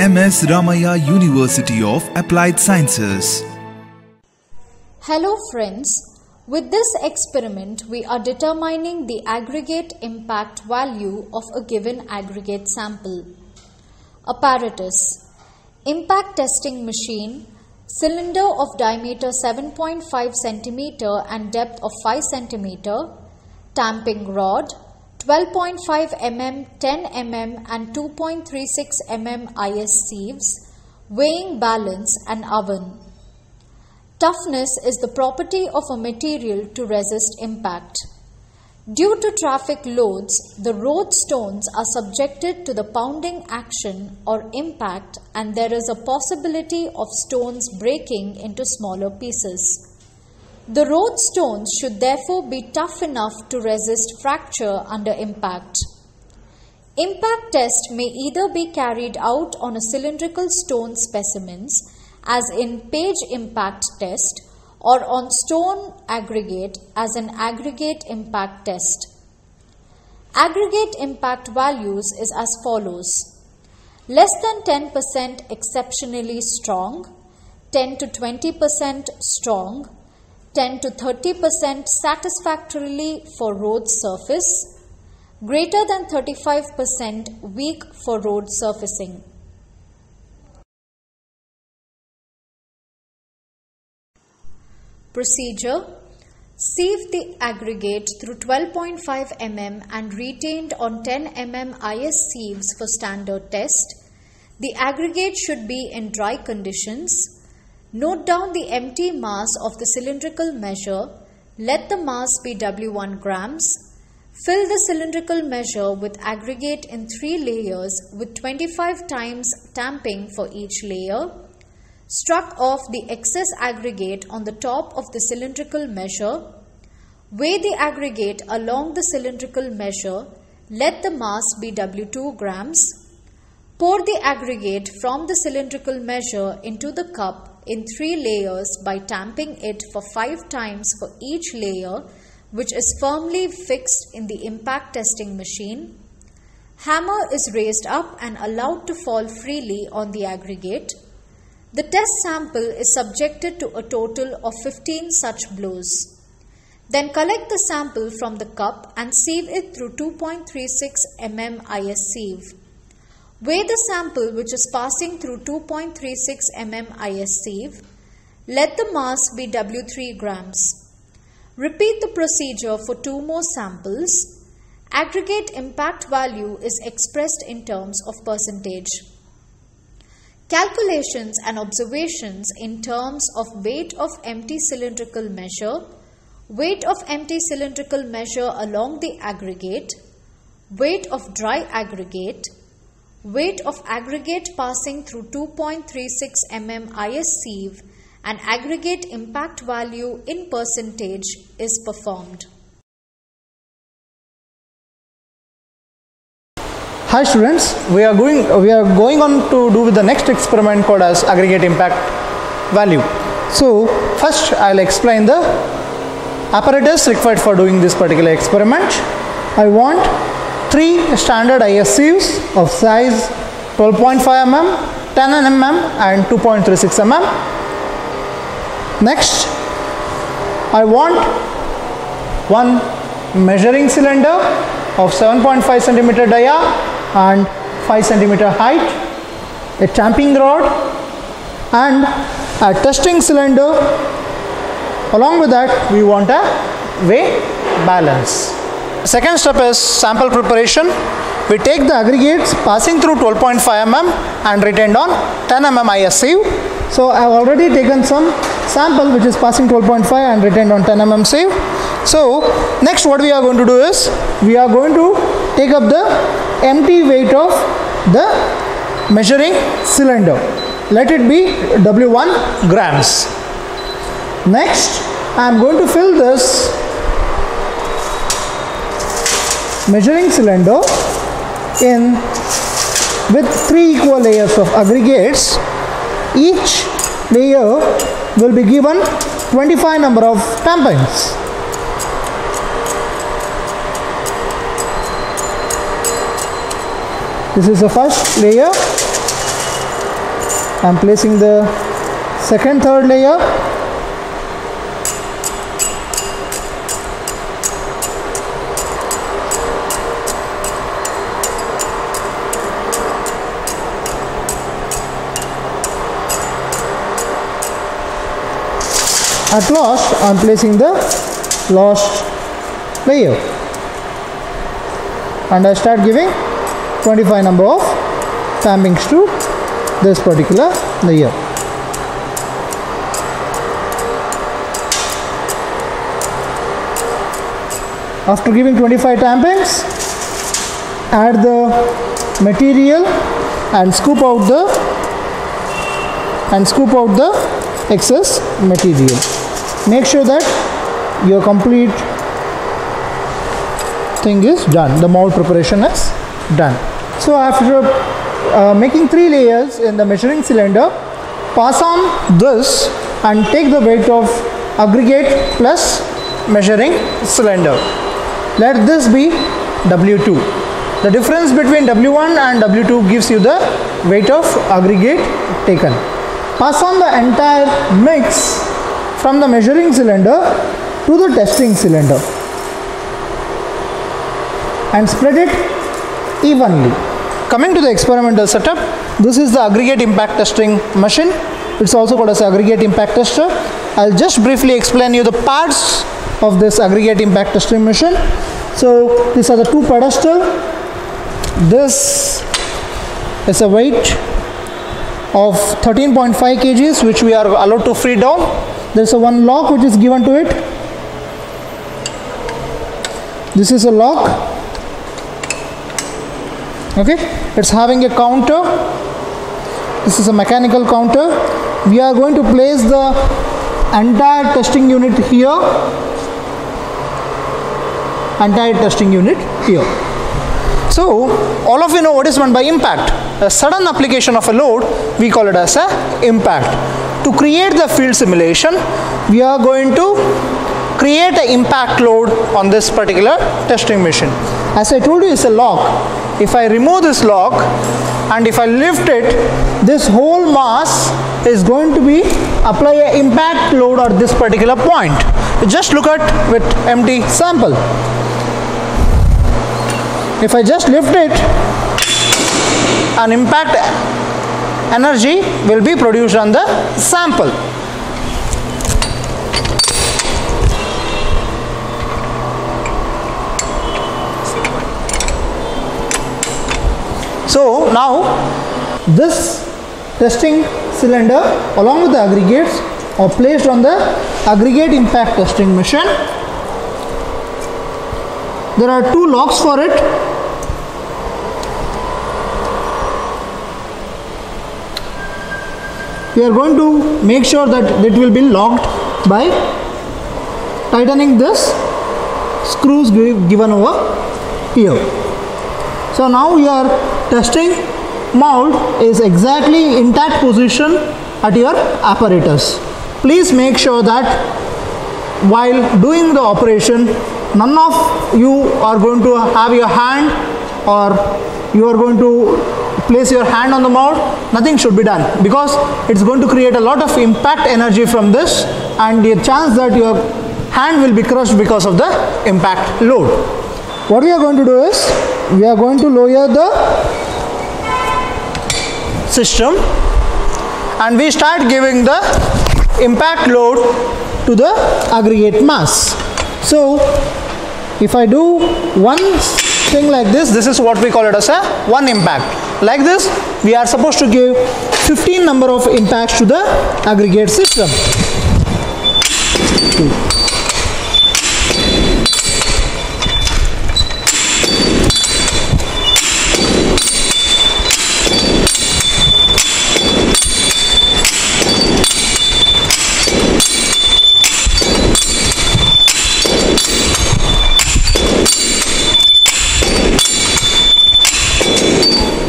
MS Ramaiah University of Applied Sciences. Hello friends, with this experiment we are determining the aggregate impact value of a given aggregate sample. Apparatus: impact testing machine, cylinder of diameter 7.5 cm and depth of 5 cm, tamping rod, 12.5 mm, 10 mm and 2.36 mm IS sieves, weighing balance and oven. Toughness is the property of a material to resist impact. Due to traffic loads, the road stones are subjected to the pounding action or impact, and there is a possibility of stones breaking into smaller pieces. The road stones should therefore be tough enough to resist fracture under impact. Impact test may either be carried out on a cylindrical stone specimens, as in page impact test, or on stone aggregate as an aggregate impact test. Aggregate impact values is as follows: less than 10% exceptionally strong, 10 to 20% strong, 10 to 30% satisfactorily for road surface, greater than 35% weak for road surfacing. Procedure: sieve the aggregate through 12.5 mm and retained on 10 mm IS sieves for standard test. The aggregate should be in dry conditions. Note down the empty mass of the cylindrical measure. Let the mass be W1 grams. Fill the cylindrical measure with aggregate in 3 layers with 25 times tamping for each layer. Struck off the excess aggregate on the top of the cylindrical measure. Weigh the aggregate along the cylindrical measure. Let the mass be W2 grams. Pour the aggregate from the cylindrical measure into the cup in 3 layers by tamping it for 5 times for each layer, which is firmly fixed in the impact testing machine. Hammer is raised up and allowed to fall freely on the aggregate. The test sample is subjected to a total of 15 such blows. Then collect the sample from the cup and sieve it through 2.36 mm IS sieve. Weigh the sample which is passing through 2.36 mm IS sieve. Let the mass be W3 grams. Repeat the procedure for 2 more samples. Aggregate impact value is expressed in terms of percentage. Calculations and observations in terms of weight of empty cylindrical measure, weight of empty cylindrical measure along the aggregate, weight of dry aggregate, weight of aggregate passing through 2.36 mm IS sieve, and aggregate impact value in percentage is performed. Hi students, we are going on to do with the next experiment called as aggregate impact value. So first I will explain the apparatus required for doing this particular experiment. I want 3 standard IS sieves of size 12.5 mm, 10 mm and 2.36 mm. Next I want 1 measuring cylinder of 7.5 cm dia and 5 cm height, a tamping rod and a testing cylinder. Along with that we want a weigh balance. Second step is sample preparation. We take the aggregates passing through 12.5 mm and retained on 10 mm IS sieve. So I have already taken some sample which is passing 12.5 and retained on 10 mm sieve. So next what we are going to do is we are going to take up the empty weight of the measuring cylinder. Let it be W1 grams. Next I am going to fill this measuring cylinder in with 3 equal layers of aggregates. Each layer will be given 25 number of tampings. This is the first layer. I'm placing the second, third layer. At last, I am placing the last layer, and I start giving 25 number of tampings to this particular layer. After giving 25 tampings, add the material and scoop out the excess material. Make sure that your complete thing is done, the mold preparation is done. So after making 3 layers in the measuring cylinder, pass on this and take the weight of aggregate plus measuring cylinder. Let this be W2. The difference between W1 and W2 gives you the weight of aggregate taken. Pass on the entire mix from the measuring cylinder to the testing cylinder and spread it evenly. Coming to the experimental setup, this is the aggregate impact testing machine. It's also called as aggregate impact tester. I'll just briefly explain you the parts of this aggregate impact testing machine. So these are the 2 pedestals. This is a weight of 13.5 kgs which we are allowed to free down. There is a one lock which is given to it. This is a lock. Okay, it's having a counter. This is a mechanical counter. We are going to place the entire testing unit here. So all of you know what is meant by impact. A sudden application of a load, we call it as a impact. To create the field simulation, we are going to create an impact load on this particular testing machine. As I told you, it's a lock. If I remove this lock and if I lift it, this whole mass is going to be apply an impact load at this particular point. Just look at with empty sample. If I just lift it, an impact energy will be produced on the sample. So now this testing cylinder along with the aggregates are placed on the aggregate impact testing machine. There are 2 locks for it. We are going to make sure that it will be locked by tightening this screws given over here. So now your testing mold is exactly in that position at your apparatus. Please make sure that while doing the operation, none of you are going to have your hand or you are going to place your hand on the mold. Nothing should be done because it's going to create a lot of impact energy from this and the chance that your hand will be crushed because of the impact load. What we are going to do is we are going to lower the system and we start giving the impact load to the aggregate mass. So if I do one thing like this, this is what we call it as a one impact. Like this, we are supposed to give 15 number of impacts to the aggregate system.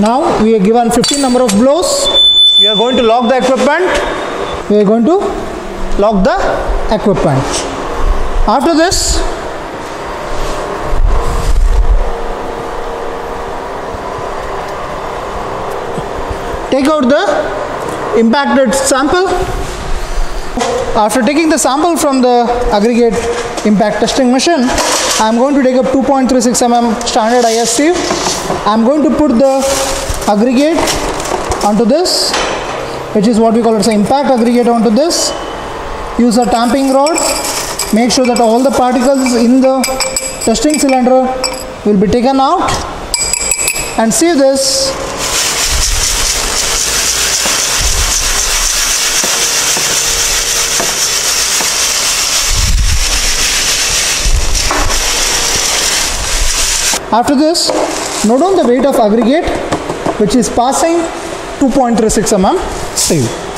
Now we are given 15 number of blows. We are going to lock the equipment. After this, take out the impacted sample. After taking the sample from the aggregate impact testing machine, I am going to take up 2.36 mm standard IS sieve. I am going to put the aggregate onto this, which is what we call as impact aggregate onto this. Use a tamping rod. Make sure that all the particles in the testing cylinder will be taken out, and sieve this. After this, note down the weight of aggregate which is passing 2.36 mm sieve.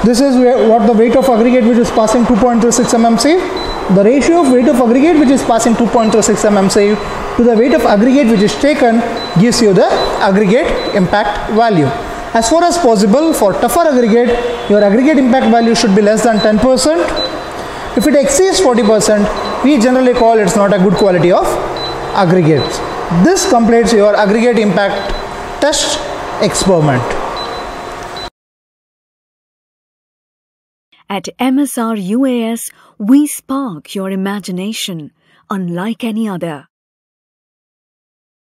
This is what the weight of aggregate which is passing 2.36 mm sieve. The ratio of weight of aggregate which is passing 2.36 mm sieve to the weight of aggregate which is taken gives you the aggregate impact value. As far as possible, for tougher aggregate, your aggregate impact value should be less than 10%. If it exceeds 40%, we generally call it's not a good quality of aggregate. This completes your aggregate impact test experiment. At MSR UAS, we spark your imagination unlike any other.